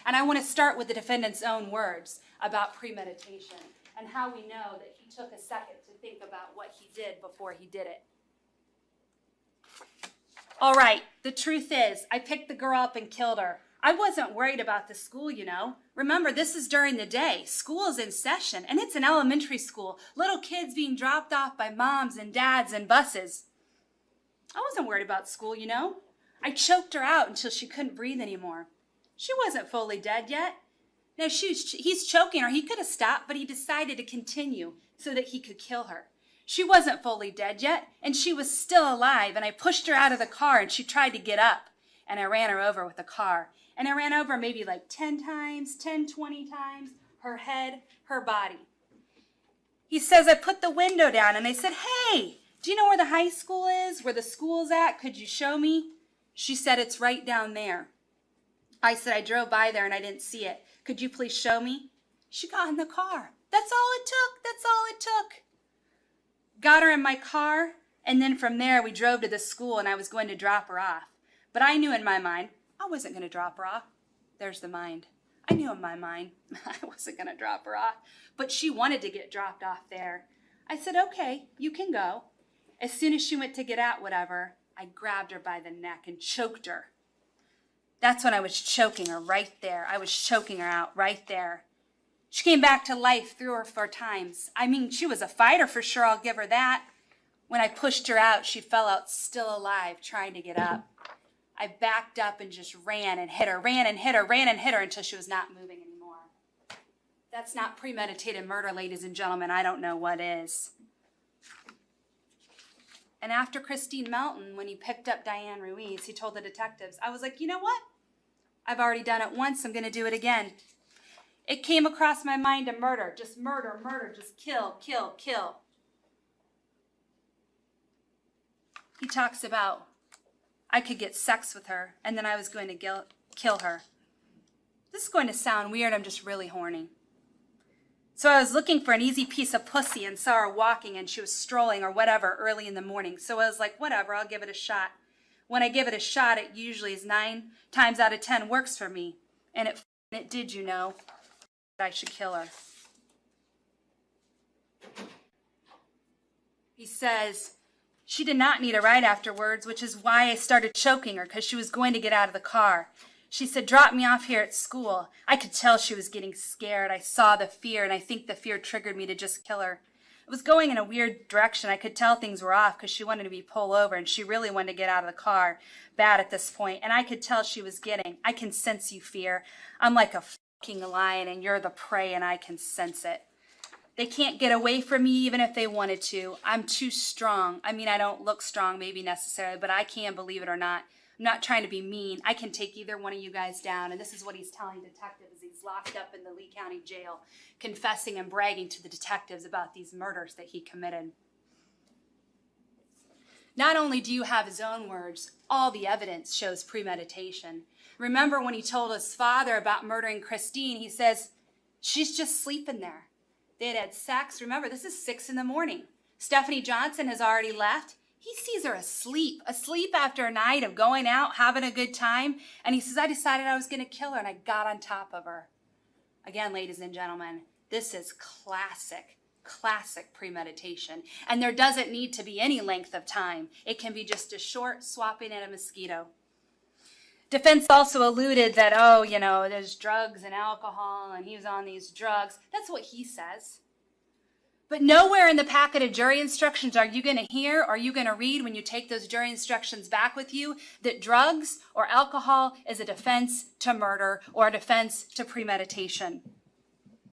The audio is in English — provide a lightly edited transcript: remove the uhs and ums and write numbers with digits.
And I want to start with the defendant's own words about premeditation and how we know that he took a second to think about what he did before he did it. All right, the truth is, I picked the girl up and killed her. I wasn't worried about the school, you know. Remember, this is during the day. School is in session, and it's an elementary school. Little kids being dropped off by moms and dads and buses. I wasn't worried about school, you know. I choked her out until she couldn't breathe anymore. She wasn't fully dead yet. Now, he's choking her. He could have stopped, but he decided to continue so that he could kill her. She wasn't fully dead yet, and she was still alive, and I pushed her out of the car, and she tried to get up, and I ran her over with the car. And I ran over maybe like 10 times, 10, 20 times, her head, her body. He says, I put the window down, and I said, hey, do you know where the high school is, where the school's at? Could you show me? She said, it's right down there. I said, I drove by there, and I didn't see it. Could you please show me? She got in the car. That's all it took. That's all it took. Got her in my car, and then from there we drove to the school, and I was going to drop her off. But I knew in my mind I wasn't going to drop her off. There's the mind. I knew in my mind I wasn't going to drop her off, but she wanted to get dropped off there. I said, okay, you can go. As soon as she went to get out, whatever, I grabbed her by the neck and choked her. That's when I was choking her right there. I was choking her out right there. She came back to life 3 or 4 times. I mean, she was a fighter for sure, I'll give her that. When I pushed her out, she fell out still alive, trying to get up. I backed up and just ran and hit her, ran and hit her, ran and hit her until she was not moving anymore. That's not premeditated murder, ladies and gentlemen. I don't know what is. And after Christine Melton, when he picked up Diane Ruiz, he told the detectives, I was like, you know what? I've already done it once. I'm going to do it again. It came across my mind to murder, just kill, kill, kill. He talks about I could get sex with her, and then I was going to kill her. This is going to sound weird. I'm just really horny. So I was looking for an easy piece of pussy and saw her walking, and she was strolling or whatever early in the morning. So I was like, whatever, I'll give it a shot. When I give it a shot, it usually is 9 times out of 10 works for me. And it did, you know. I should kill her. He says, she did not need a ride afterwards, which is why I started choking her, because she was going to get out of the car. She said, drop me off here at school. I could tell she was getting scared. I saw the fear, and I think the fear triggered me to just kill her. It was going in a weird direction. I could tell things were off because she wanted to be pulled over, and she really wanted to get out of the car bad at this point. And I could tell she was getting, I can sense you, fear. I'm like a fucking lion, and you're the prey, and I can sense it. They can't get away from me even if they wanted to. I'm too strong. I mean, I don't look strong maybe necessarily, but I can, believe it or not. I'm not trying to be mean. I can take either one of you guys down. And this is what he's telling detectives. He's locked up in the Lee County Jail, confessing and bragging to the detectives about these murders that he committed. Not only do you have his own words, all the evidence shows premeditation. Remember when he told his father about murdering Christine, he says, she's just sleeping there. They had sex. Remember, this is 6 in the morning. Stephanie Johnson has already left. He sees her asleep after a night of going out, having a good time. And he says, I decided I was going to kill her, and I got on top of her. Again, ladies and gentlemen, this is classic premeditation. And there doesn't need to be any length of time. It can be just a short swapping at a mosquito. Defense also alluded that, oh, you know, there's drugs and alcohol, and he was on these drugs. That's what he says. But nowhere in the packet of jury instructions are you going to hear or are you going to read when you take those jury instructions back with you that drugs or alcohol is a defense to murder or a defense to premeditation.